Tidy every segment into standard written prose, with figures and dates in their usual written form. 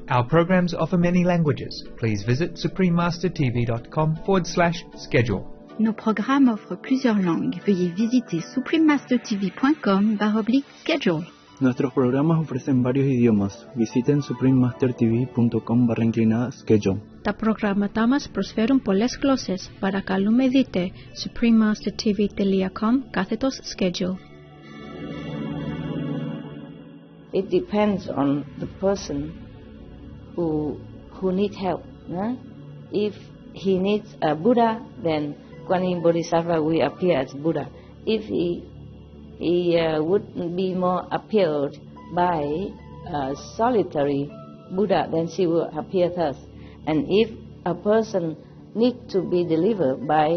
Our programs offer many languages. Please visit suprememastertv.com/schedule. Nos programmes offrent plusieurs langues. Veuillez visiter suprememastertv.com/schedule. Nuestros programas ofrecen varios idiomas. Visiten suprememastertv.com/schedule. Τα προγράμματά μας προσφέρουν πολλές γλώσσες. Παρακαλούμε δείτε suprememastertv.com/schedule. It depends on the person who needs help. If he needs a Buddha, then Guanyin Bodhisattva will appear as Buddha. If he would be more appealed by a solitary Buddha, then she will appear thus. And if a person needs to be delivered by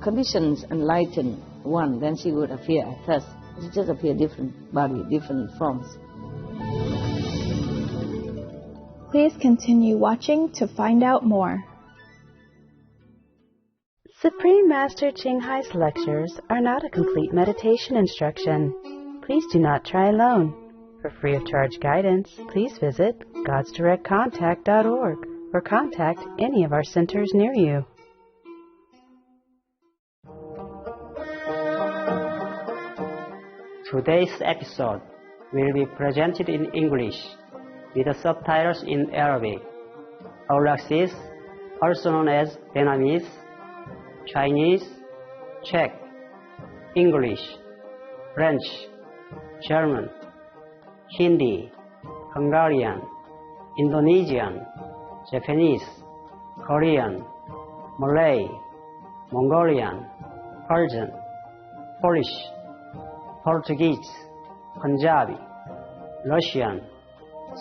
conditions enlightened one, then she would appear thus. She just appear different body, different forms. Please continue watching to find out more. Supreme Master Ching Hai's lectures are not a complete meditation instruction. Please do not try alone. For free of charge guidance, please visit godsdirectcontact.org or contact any of our centers near you. Today's episode will be presented in English with the subtitles in Arabic. Our classes, also known as Vietnamese, Chinese, Czech, English, French, German, Hindi, Hungarian, Indonesian, Japanese, Korean, Malay, Mongolian, Persian, Polish, Portuguese, Punjabi, Russian,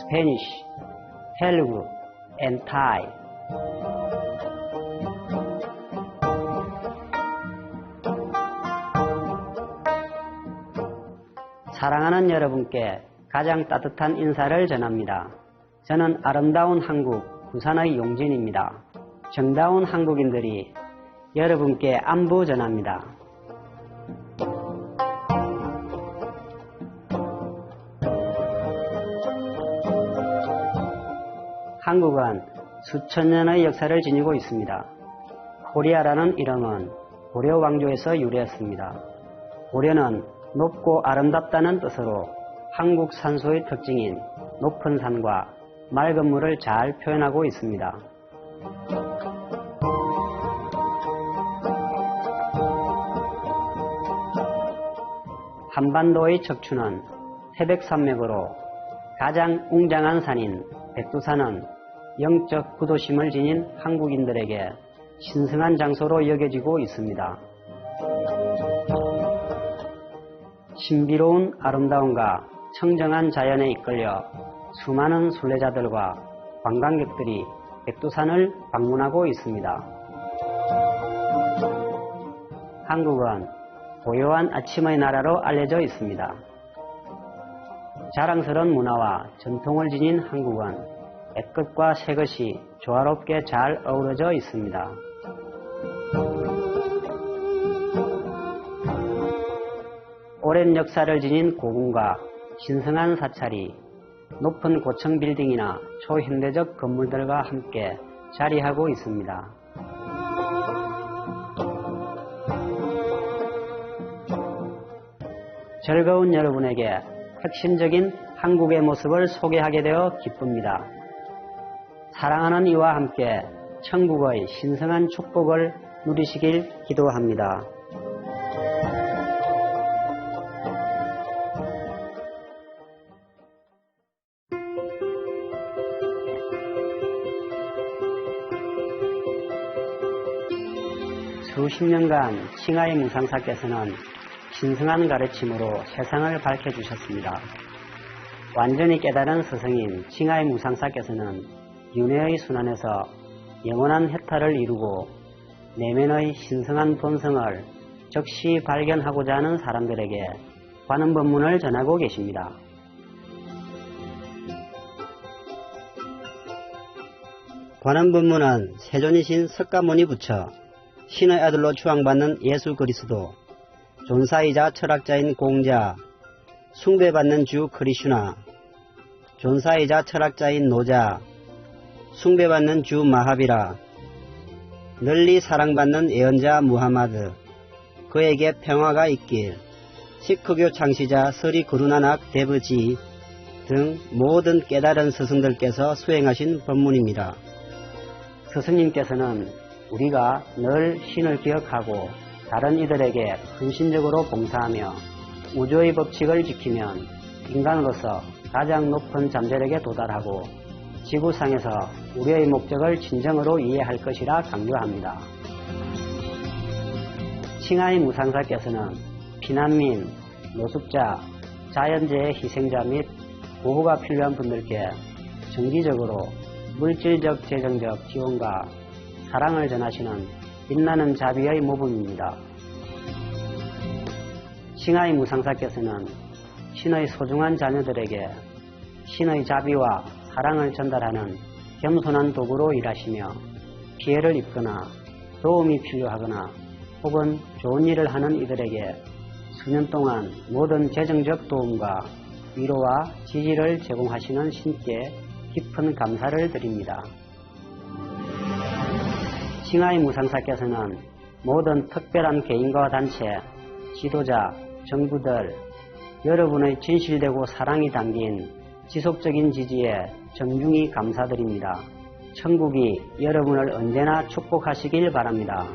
Spanish, Telugu, and Thai. 사랑하는 여러분께 가장 따뜻한 인사를 전합니다. 저는 아름다운 한국 부산의 용진입니다. 정다운 한국인들이 여러분께 안부 전합니다. 한국은 수천 년의 역사를 지니고 있습니다. 코리아라는 이름은 고려 왕조에서 유래했습니다. 고려는 높고 아름답다는 뜻으로 한국 산소의 특징인 높은 산과 맑은 물을 잘 표현하고 있습니다. 한반도의 척추는 태백산맥으로 가장 웅장한 산인 백두산은 영적 구도심을 지닌 한국인들에게 신성한 장소로 여겨지고 있습니다. 신비로운 아름다움과 청정한 자연에 이끌려 수많은 순례자들과 관광객들이 백두산을 방문하고 있습니다. 한국은 고요한 아침의 나라로 알려져 있습니다. 자랑스러운 문화와 전통을 지닌 한국은 옛것과 새것이 조화롭게 잘 어우러져 있습니다. 오랜 역사를 지닌 고궁과 신성한 사찰이 높은 고층 빌딩이나 초현대적 건물들과 함께 자리하고 있습니다. 즐거운 여러분에게 핵심적인 한국의 모습을 소개하게 되어 기쁩니다. 사랑하는 이와 함께 천국의 신성한 축복을 누리시길 기도합니다. 수십 년간 칭하이 무상사께서는 신성한 가르침으로 세상을 밝혀주셨습니다. 완전히 깨달은 스승인 칭하이 무상사께서는 윤회의 순환에서 영원한 해탈을 이루고 내면의 신성한 본성을 즉시 발견하고자 하는 사람들에게 관음법문을 전하고 계십니다. 관음법문은 세존이신 석가모니 부처, 신의 아들로 추앙받는 예수 그리스도, 존사이자 철학자인 공자, 숭배받는 주 크리슈나, 존사이자 철학자인 노자, 숭배받는 주 마하비라, 널리 사랑받는 예언자 무하마드, 그에게 평화가 있길, 시크교 창시자 서리 구루나낙 데브지 등 모든 깨달은 스승들께서 수행하신 법문입니다. 스승님께서는 우리가 늘 신을 기억하고 다른 이들에게 헌신적으로 봉사하며 우주의 법칙을 지키면 인간으로서 가장 높은 잠재력에 도달하고 지구상에서 우리의 목적을 진정으로 이해할 것이라 강조합니다. 칭하이 무상사께서는 피난민, 노숙자, 자연재해 희생자 및 보호가 필요한 분들께 정기적으로 물질적, 재정적 지원과 사랑을 전하시는 빛나는 자비의 모범입니다. 칭하이 무상사께서는 신의 소중한 자녀들에게 신의 자비와 사랑을 전달하는 겸손한 도구로 일하시며 피해를 입거나 도움이 필요하거나 혹은 좋은 일을 하는 이들에게 수년 동안 모든 재정적 도움과 위로와 지지를 제공하시는 신께 깊은 감사를 드립니다. 칭하이 무상사께서는 모든 특별한 개인과 단체, 지도자, 정부들, 여러분의 진실되고 사랑이 담긴 지속적인 지지에 정중히 감사드립니다. 천국이 여러분을 언제나 축복하시길 바랍니다.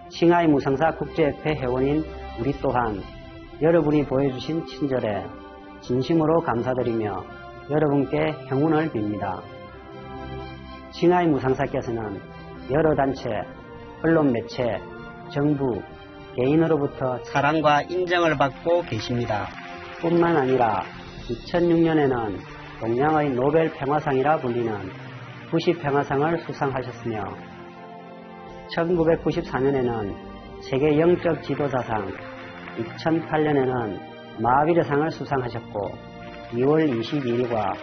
칭하이 무상사 국제협회 회원인 우리 또한 여러분이 보여주신 친절에 진심으로 감사드리며 여러분께 행운을 빕니다. 칭하이 무상사께서는 여러 단체, 언론 매체, 정부, 개인으로부터 사랑과 인정을 받고 계십니다. 뿐만 아니라 2006년에는 동양의 노벨 평화상이라 불리는 부시평화상을 수상하셨으며 1994년에는 세계 영적 지도자상, 2008년에는 마하비르상을 수상하셨고 2월 22일과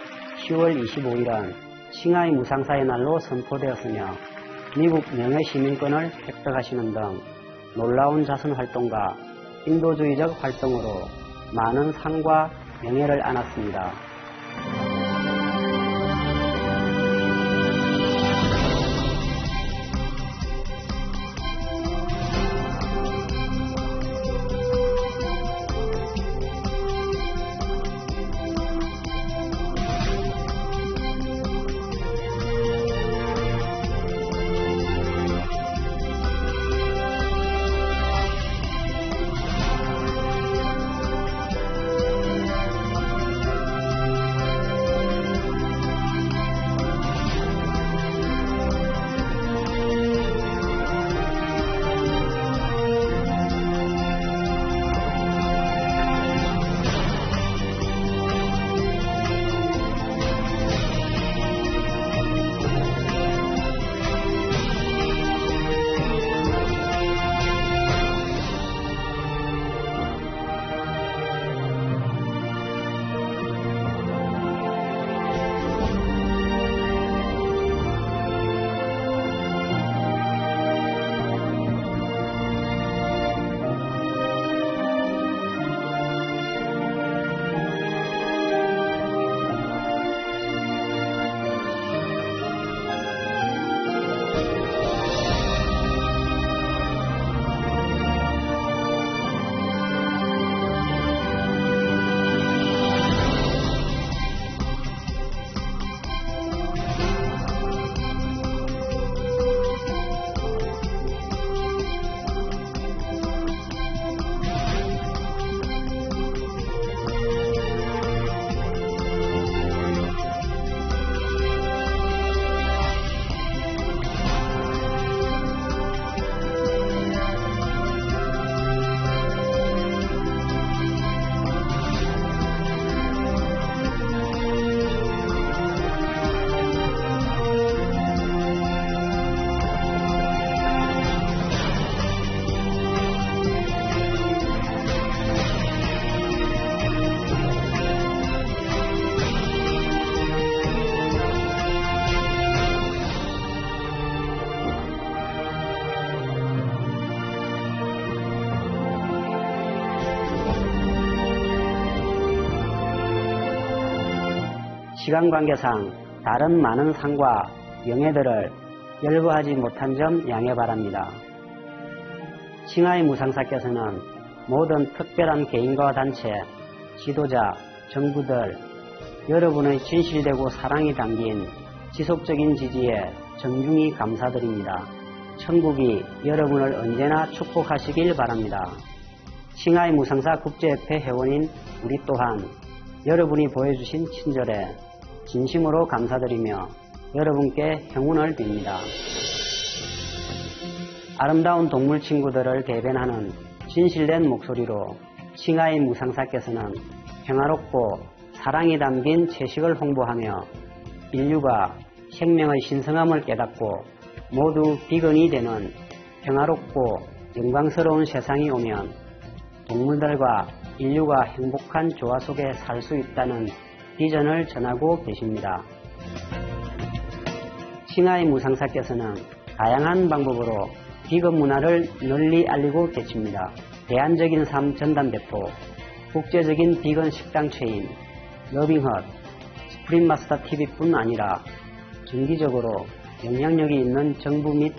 10월 25일은 칭하이 무상사의 날로 선포되었으며 미국 명예시민권을 획득하시는 등 놀라운 자선활동과 인도주의적 활동으로 많은 상과 명예를 안았습니다. 시간 관계상 다른 많은 상과 명예들을 열거하지 못한 점 양해 바랍니다. 칭하이 무상사께서는 모든 특별한 개인과 단체, 지도자, 정부들, 여러분의 진실되고 사랑이 담긴 지속적인 지지에 정중히 감사드립니다. 천국이 여러분을 언제나 축복하시길 바랍니다. 칭하이 무상사 국제협회 회원인 우리 또한 여러분이 보여주신 친절에 진심으로 감사드리며 여러분께 행운을 빕니다. 아름다운 동물 친구들을 대변하는 진실된 목소리로 칭하이 무상사께서는 평화롭고 사랑이 담긴 채식을 홍보하며 인류가 생명의 신성함을 깨닫고 모두 비건이 되는 평화롭고 영광스러운 세상이 오면 동물들과 인류가 행복한 조화 속에 살 수 있다는 비전을 전하고 계십니다. 칭하이 무상사께서는 다양한 방법으로 비건 문화를 널리 알리고 계십니다. 대안적인 삶 전담대표, 국제적인 비건 식당 체인, 러빙헛, 스프링마스터 TV뿐 아니라 정기적으로 영향력이 있는 정부 및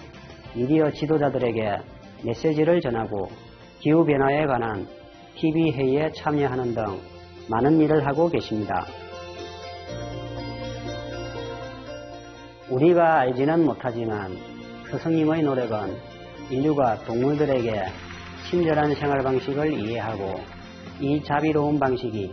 미디어 지도자들에게 메시지를 전하고 기후변화에 관한 TV회의에 참여하는 등 많은 일을 하고 계십니다. 우리가 알지는 못하지만 스승님의 노력은 인류가 동물들에게 친절한 생활 방식을 이해하고 이 자비로운 방식이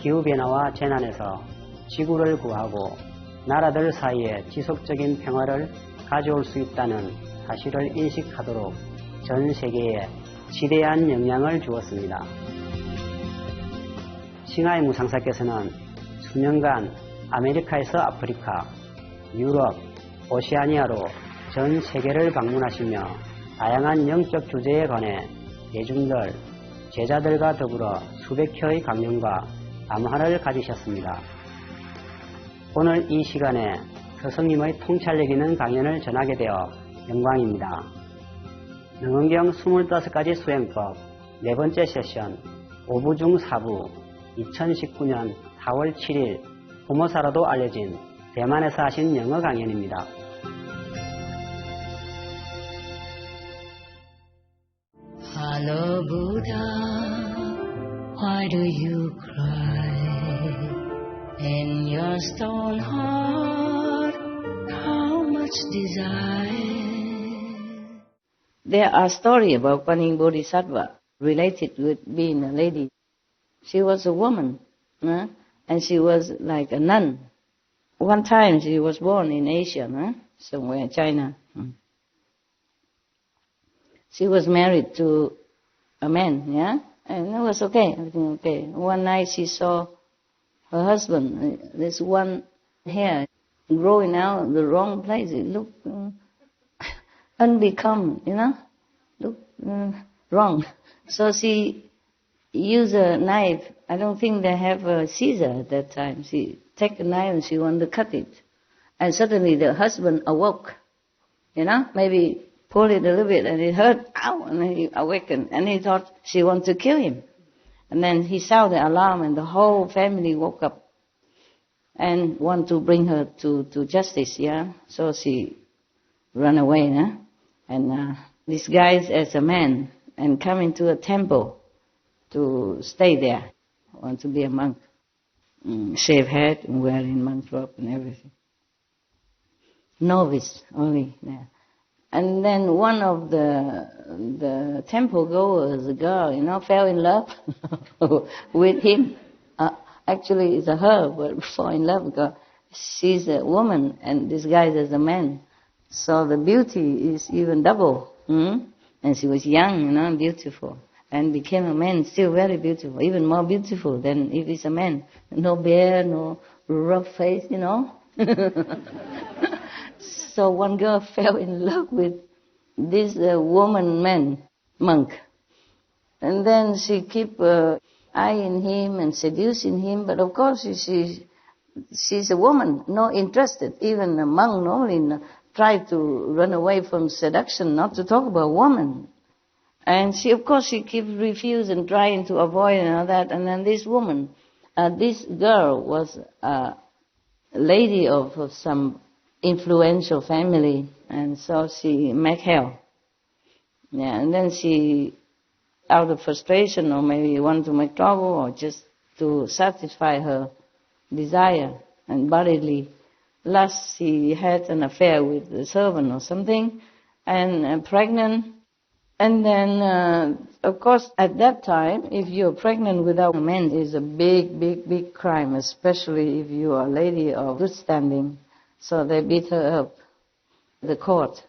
기후변화와 재난에서 지구를 구하고 나라들 사이에 지속적인 평화를 가져올 수 있다는 사실을 인식하도록 전 세계에 지대한 영향을 주었습니다. 칭하이 무상사께서는 수년간 아메리카에서 아프리카, 유럽, 오시아니아로 전 세계를 방문하시며 다양한 영적 주제에 관해 대중들, 제자들과 더불어 수백 회의 강연과 담화를 가지셨습니다. 오늘 이 시간에 스승님의 통찰력 있는 강연을 전하게 되어 영광입니다. 능언경 25가지 수행법 네 번째 세션 5부 중 4부 2019년 4월 7일 부모사로도 알려진 대만에서 하신 영어 강연입니다. Hello Buddha, why do you cry? In your stone heart, how much desire? There are stories about Guanyin Bodhisattva related with being a lady. She was a woman, and she was like a nun. One time she was born in Asia, somewhere in China. She was married to a man, and it was okay, everything okay. One night she saw her husband, this one hair growing out the wrong place. It looked unbecome, looked wrong. So she used a knife. I don't think they have a scissor at that time. She took a knife and she wanted to cut it. And suddenly the husband awoke, maybe pulled it a little bit and it hurt, ow, and then he awakened and he thought she wanted to kill him. And then he sounded the alarm and the whole family woke up and want to bring her to justice, So she ran away, and disguised as a man and come into a temple to stay there, want to be a monk, shave head and wearing monk robe and everything. Novice only there. And then one of the temple goers, a girl, fell in love with him. Actually, it's her, but fall in love because she's a woman and disguised as a man. So the beauty is even double. And she was young, beautiful. And became a man, still very beautiful, even more beautiful than if it's a man. No beard, no rough face, So one girl fell in love with this monk. And then she keep eyeing him and seducing him. But of course she's a woman, not interested. Even a monk normally try to run away from seduction, not to talk about woman. And she keep refusing, trying to avoid and all that. And then this woman, this girl was lady of some influential family, and so she make hell. Yeah, and then she, out of frustration or maybe want to make trouble or just to satisfy her desire and bodily lust, she had an affair with the servant or something, and pregnant. And then, of course, at that time, if you're pregnant without a man, it's a big crime, especially if you are a lady of good standing. So they beat her up, the court.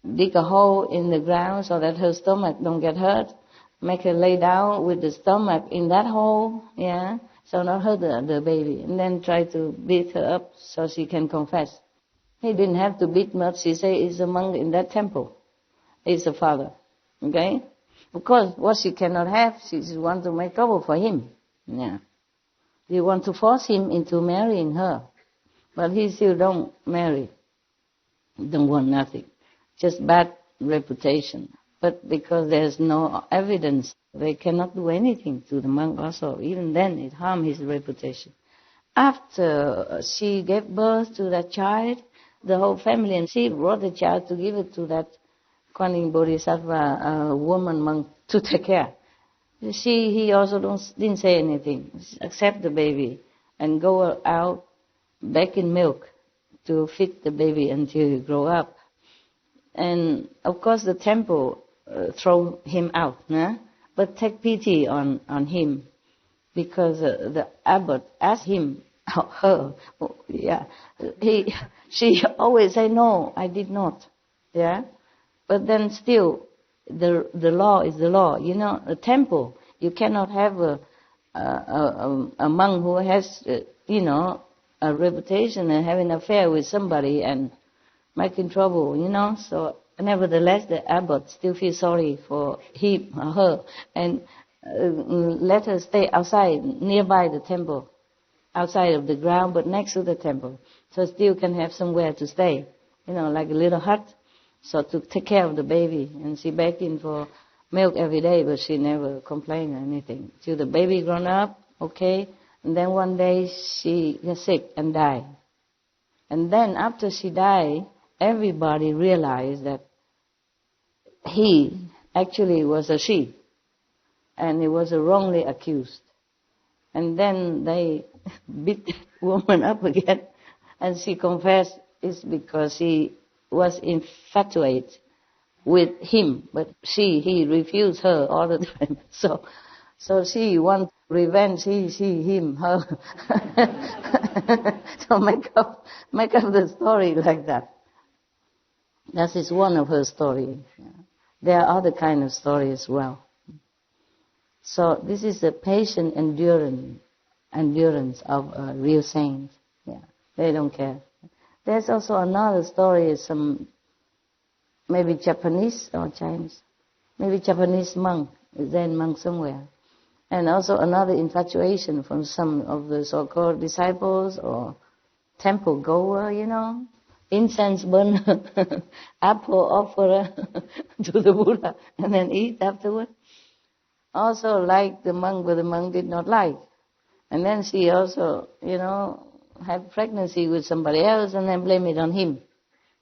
Dig a hole in the ground so that her stomach don't get hurt. Make her lay down with the stomach in that hole, yeah, so not hurt the baby. And then try to beat her up so she can confess. He didn't have to beat much. He say it's a monk in that temple. It's a father, okay? Of course, what she cannot have, she wants to make trouble for him, yeah. You want to force him into marrying her, but he still don't marry. Don't want nothing. Just bad reputation. But because there's no evidence, they cannot do anything to the monk also. Even then, it harmed his reputation. After she gave birth to that child, the whole family, and she brought the child to give it to that Kuan Yin Bodhisattva woman monk to take care. He also didn't say anything, accept the baby and go out back in milk to feed the baby until he grow up. And of course the temple throw him out, nah? But take pity on him, because the abbot asked him, she always say no, I did not, yeah. But then still, the law is the law. You know, a temple, you cannot have a monk who has a reputation and having an affair with somebody and making trouble, So nevertheless, the abbot still feels sorry for him or her and let her stay outside, nearby the temple, outside of the ground, but next to the temple, so still can have somewhere to stay, like a little hut, so to take care of the baby. And she begging for milk every day, but she never complained or anything till the baby grown up, okay. And then one day she got sick and died. And then after she died, everybody realized that he actually was a she, and he was wrongly accused. And then they beat the woman up again, and she confessed it's because he was infatuated with him, but he refused her all the time. So she wants revenge, him, her. So make up the story like that. That is one of her stories. Yeah. There are other kind of stories as well. So this is the patient endurance of a real saint. Yeah, they don't care. There's also another story, maybe Japanese or Chinese, maybe Japanese monk, Zen monk somewhere. And also another infatuation from some of the so-called disciples or temple goer, incense burner, apple offerer to the Buddha and then eat afterward. Also like the monk, but the monk did not like. And then she also, had pregnancy with somebody else and then blame it on him.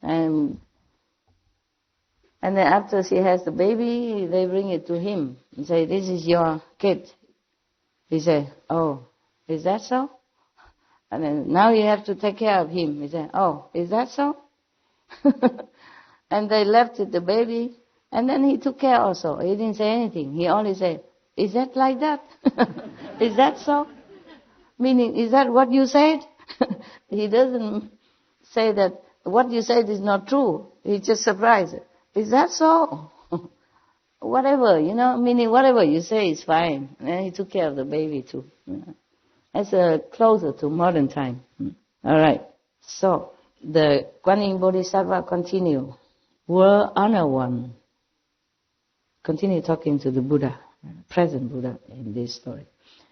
And then after she has the baby, they bring it to him and say, this is your kid. He said, oh, is that so? And then now you have to take care of him. He said, oh, is that so? And they left with the baby, and then he took care also. He didn't say anything. He only said, is that like that? Is that so? Meaning, is that what you said? He doesn't say that what you said is not true. He's just surprised. Is that so? Whatever, meaning whatever you say is fine. And he took care of the baby too. That's closer to modern time. All right. So the Kuan Yin Bodhisattva continue. Were honor one. Continue talking to the Buddha, present Buddha in this story.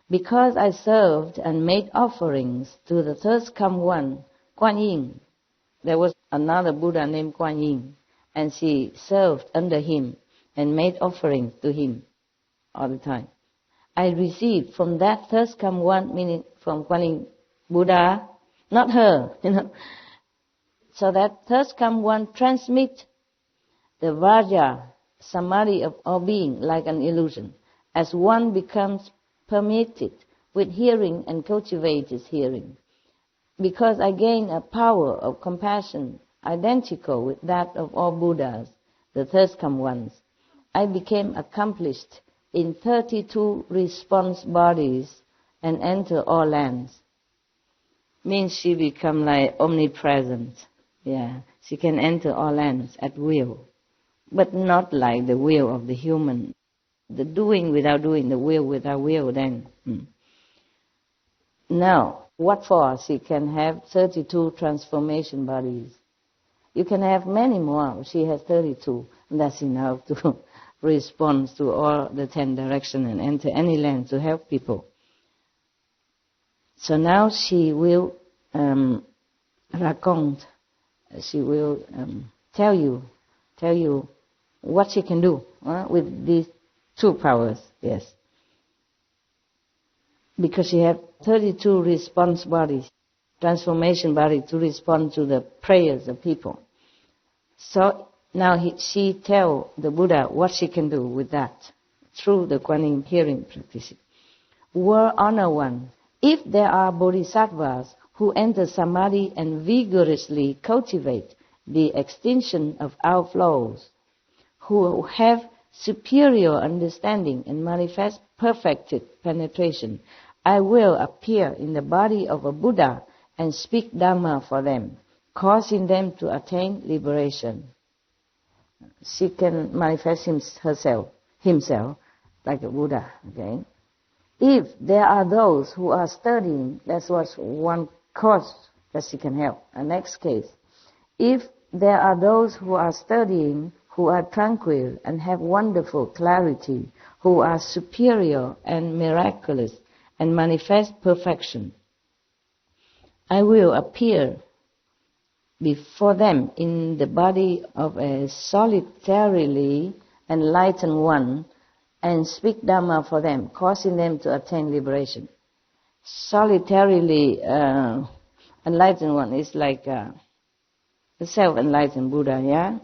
Because I served and made offerings to the third come one, Kuan Yin. There was another Buddha named Kuan Yin, and she served under him and made offerings to him all the time. I received from that third come one, meaning from Kuan Yin Buddha, not her, So that thus come one transmit the Vajra, samadhi of all being like an illusion, as one becomes permitted with hearing and cultivates his hearing. Because I gain a power of compassion identical with that of all Buddhas, the third come ones, I became accomplished in 32 response bodies and enter all lands. Means she become like omnipresent. Yeah, she can enter all lands at will, but not like the will of the human. The doing without doing, the will without will then. Now, what for? She can have 32 transformation bodies. You can have many more. She has 32. And that's enough to respond to all the 10 directions and enter any land to help people. So now she will raconte. She will tell you what she can do with these two powers. Yes. Because she has 32 response bodies, transformation body to respond to the prayers of people. So now she tell the Buddha what she can do with that through the Kuan Yin hearing practice. World Honor One, if there are bodhisattvas who enter samadhi and vigorously cultivate the extinction of outflows, who have superior understanding and manifest perfected penetration, I will appear in the body of a Buddha and speak Dhamma for them, causing them to attain liberation. She can manifest himself like a Buddha. Okay. If there are those who are studying, that's what one cause that she can help. A next case, if there are those who are studying, who are tranquil and have wonderful clarity, who are superior and miraculous and manifest perfection, I will appear before them in the body of a solitarily enlightened one and speak Dhamma for them, causing them to attain liberation. Solitarily enlightened one is like the self-enlightened Buddha, yeah?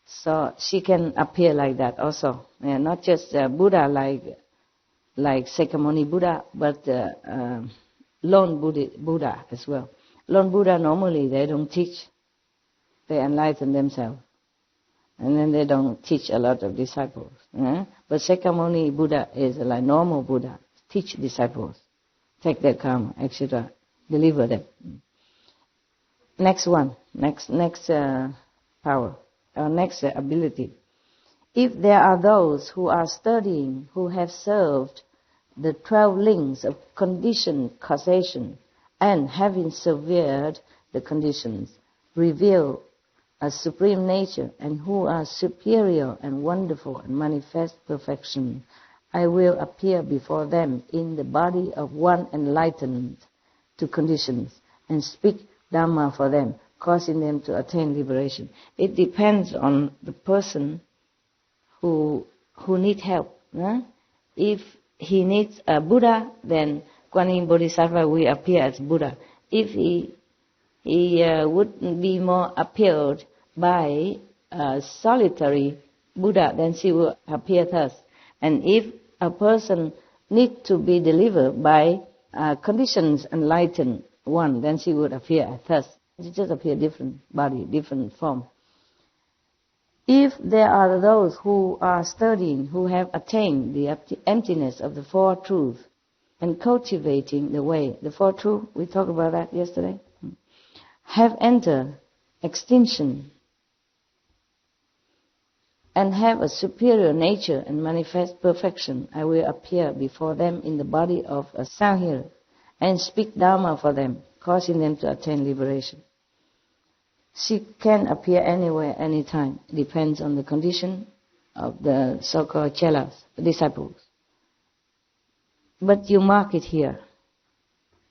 So she can appear like that also. Yeah, not just Buddha like Sakyamuni Buddha, but lone Buddha as well. Lone Buddha normally they don't teach. They enlighten themselves. And then they don't teach a lot of disciples. But Sakyamuni Buddha is like normal Buddha. Teach disciples. Take their karma, etc. Deliver them. Next one. Next power. Or next ability. If there are those who are studying, who have served the 12 links of conditioned causation, and having severed the conditions, reveal a supreme nature, and who are superior and wonderful and manifest perfection, I will appear before them in the body of one enlightened to conditions and speak Dhamma for them, causing them to attain liberation. It depends on the person who need help. If he needs a Buddha, then Kuan Yin Bodhisattva will appear as Buddha. If he would be more appealed by a solitary Buddha, then she will appear thus. And if a person needs to be delivered by conditions enlightened one, then she would appear thus. She just appear different body, different form. If there are those who are studying, who have attained the emptiness of the Four Truths and cultivating the way, the Four Truths, we talked about that yesterday, have entered extinction and have a superior nature and manifest perfection, I will appear before them in the body of a sound hearer and speak Dhamma for them, causing them to attain liberation. She can appear anywhere, anytime. It depends on the condition of the so-called chelas, disciples. But you mark it here.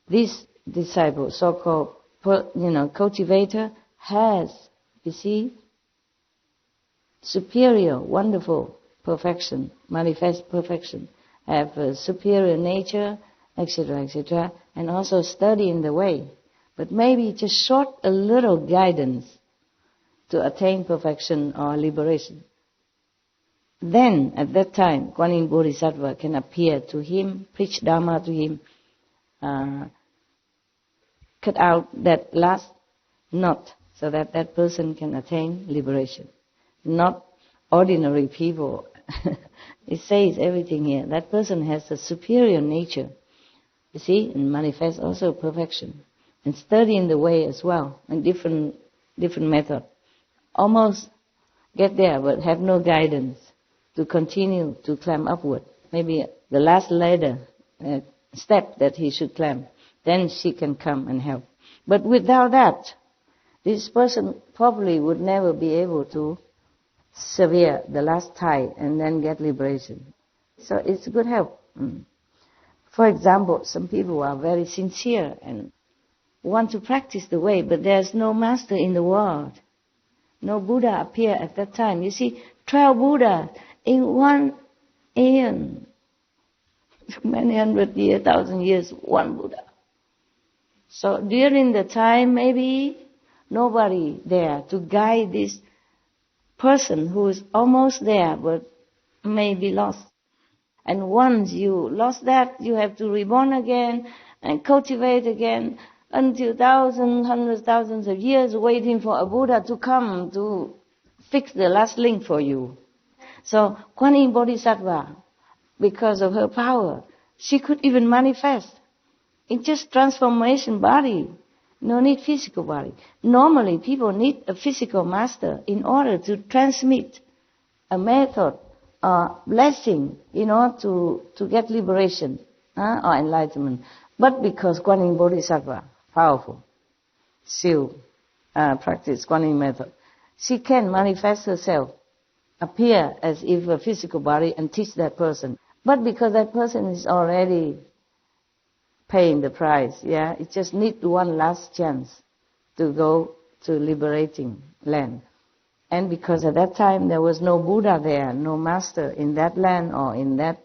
This disciple, so-called, cultivator, has, you see, superior, wonderful perfection, manifest perfection, have a superior nature etc., etc., and also study in the way. But maybe just short a little guidance to attain perfection or liberation. Then, at that time, Kuan Yin Bodhisattva can appear to him, preach Dharma to him, cut out that last knot so that that person can attain liberation. Not ordinary people. It says everything here. That person has a superior nature, you see, and manifests also perfection. And study in the way as well, in different method. Almost get there, but have no guidance to continue to climb upward. Maybe the last ladder, step that he should climb. Then she can come and help. But without that, this person probably would never be able to severe the last tie and then get liberation. So it's good help. For example, some people are very sincere and want to practice the way, but there's no master in the world. No Buddha appear at that time. You see, 12 Buddhas in one aeon. Many hundred years, 1,000 years, one Buddha. So during the time, maybe nobody there to guide this person who is almost there but may be lost. And once you lost that, you have to reborn again and cultivate again until thousands, hundreds, thousands of years waiting for a Buddha to come to fix the last link for you. So Kuan Yin Bodhisattva, because of her power, she could even manifest in just transformation body. No need physical body. Normally people need a physical master in order to transmit a method or blessing in order to get liberation or enlightenment. But because Kuan Yin Bodhisattva, powerful, still practice Kuan Yin method, she can manifest herself, appear as if a physical body and teach that person. But because that person is already paying the price, it just needs one last chance to go to liberating land. And because at that time there was no Buddha there, no master in that land or in that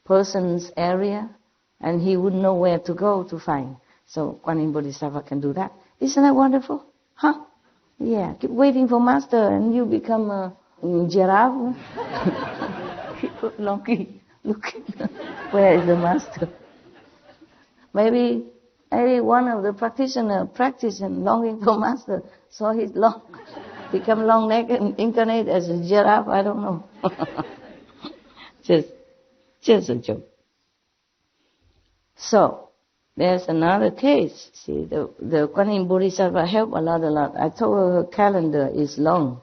person's area, and he wouldn't know where to go to find. So Kuan Yin Bodhisattva can do that. Isn't that wonderful? Huh? Yeah, keep waiting for master and you become a giraffe. People looking, where is the master? Maybe one of the practitioners practice and longing for master, so he's become long-necked and incarnate as a giraffe, I don't know. just a joke. So, there's another case. See, the Kuan Yin Bodhisattva helped a lot. I told her calendar is long.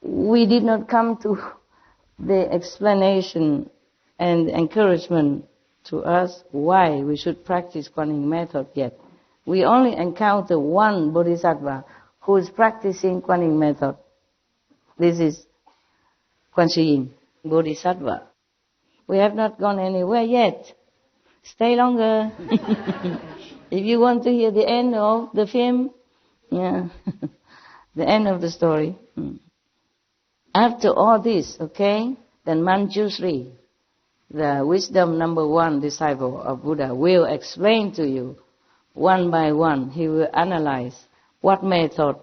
We did not come to the explanation and encouragement to us why we should practice Kuan Yin method yet. We only encounter one Bodhisattva who is practicing Kuan Yin method. This is Kuan Yin Bodhisattva. We have not gone anywhere yet. Stay longer. If you want to hear the end of the film, the end of the story. After all this, then Manjushri, the wisdom number 1 disciple of Buddha, will explain to you one by one. He will analyze what method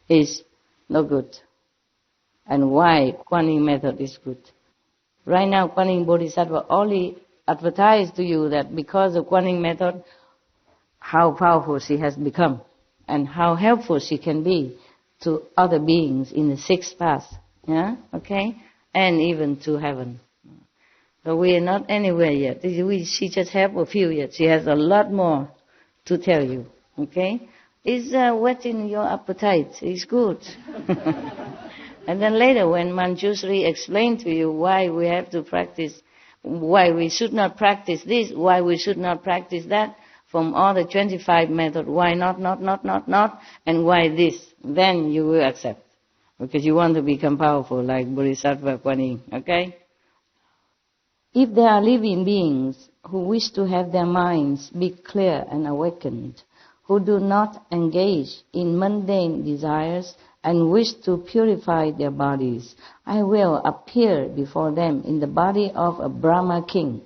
is no good and why Kuan Yin method is good. Right now, Kuan Yin Bodhisattva only advertise to you that because of Kuan Yin method, how powerful she has become and how helpful she can be to other beings in the 6th path, and even to heaven. So we are not anywhere yet. She just helped a few yet. She has a lot more to tell you, It's whetting your appetite. It's good. And then later when Manjushri explained to you why we have to practice, why we should not practice this, why we should not practice that, from all the 25 methods, why not, and why this, then you will accept. Because you want to become powerful like Bodhisattva Kuan Yin, If there are living beings who wish to have their minds be clear and awakened, who do not engage in mundane desires and wish to purify their bodies, I will appear before them in the body of a Brahma king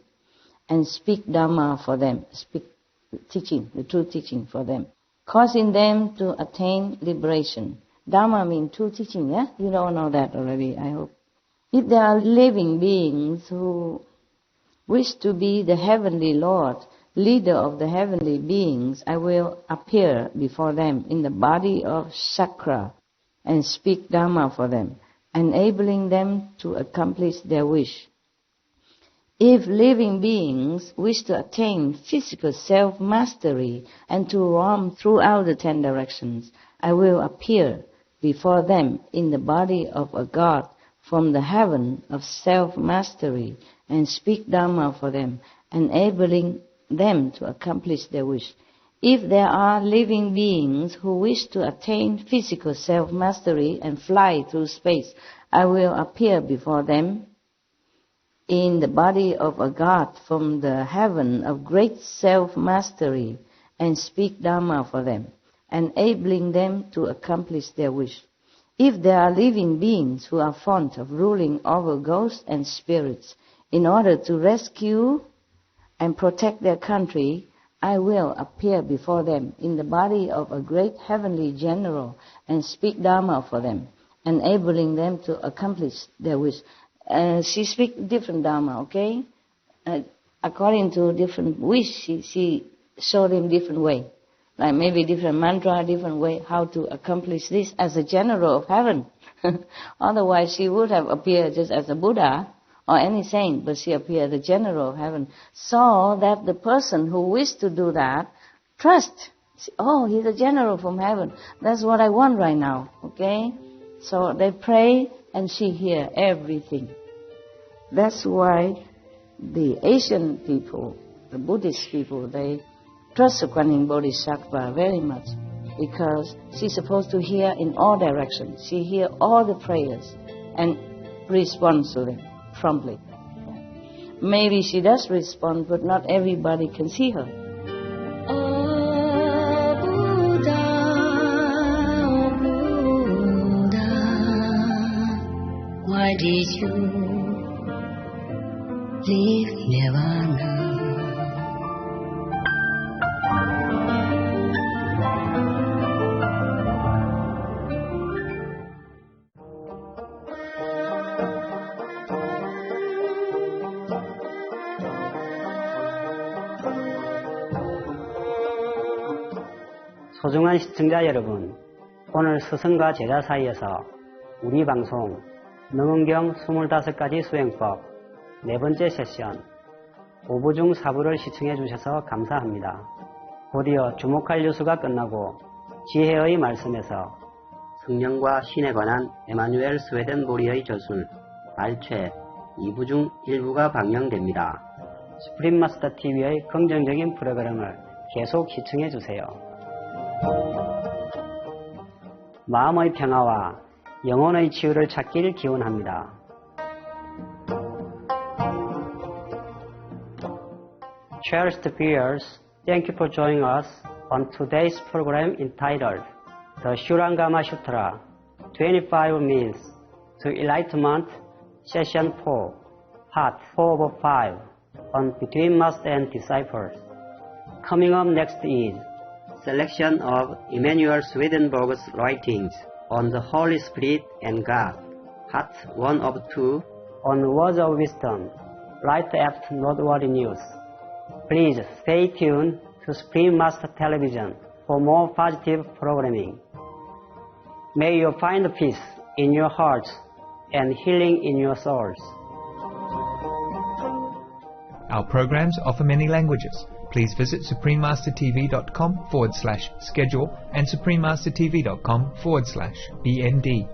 and speak Dhamma for them, speak teaching, the true teaching for them, causing them to attain liberation. Dhamma means true teaching, yeah? You don't know that already, I hope. If there are living beings who wish to be the heavenly Lord, leader of the heavenly beings, I will appear before them in the body of Shakra and speak Dhamma for them, enabling them to accomplish their wish. If living beings wish to attain physical self-mastery and to roam throughout the 10 directions, I will appear before them in the body of a god from the heaven of self-mastery and speak Dhamma for them, enabling them to accomplish their wish. If there are living beings who wish to attain physical self-mastery and fly through space, I will appear before them in the body of a god from the heaven of great self-mastery and speak Dhamma for them, enabling them to accomplish their wish. If there are living beings who are fond of ruling over ghosts and spirits in order to rescue and protect their country, I will appear before them in the body of a great heavenly general and speak Dhamma for them, enabling them to accomplish their wish. She speaks different Dhamma, okay? According to different wish, she showed him different way. Like maybe different mantra, different way how to accomplish this as a general of heaven. Otherwise she would have appeared just as a Buddha or any saint, but she appeared the general of heaven, so that the person who wished to do that trust. Oh, he's a general from heaven. That's what I want right now, okay? So they pray and she hears everything. That's why the Asian people, the Buddhist people, they trust Kuan Bodhisattva very much, because she's supposed to hear in all directions. She hears all the prayers and responds to them promptly. Maybe she does respond, but not everybody can see her. Oh Buddha, why did you leave Nirvana? 소중한 시청자 여러분, 오늘 스승과 제자 사이에서 우리 방송 능은경 25가지 수행법 4번째 세션 5부 중 4부를 시청해 주셔서 감사합니다. 곧이어 주목할 뉴스가 끝나고 지혜의 말씀에서 성령과 신에 관한 에마누엘 스웨덴 보리의 저술 발췌 2부 중 1부가 방영됩니다. 수프림 마스터 TV의 긍정적인 프로그램을 계속 시청해 주세요. 마음의 평화와 영혼의 치유를 찾길 기원합니다. Cherished viewers, thank you for joining us on today's program entitled The Shurangama Sutra, 25 Means to Enlightenment, Session 4, Part 4/5 on Between Master and Disciples. Coming up next is selection of Emanuel Swedenborg's writings on the Holy Spirit and God, Part 1 of 2 on Words of Wisdom, right after noteworthy news. Please stay tuned to Supreme Master Television for more positive programming. May you find peace in your hearts and healing in your souls. Our programs offer many languages. Please visit suprememastertv.com/schedule and suprememastertv.com/BND.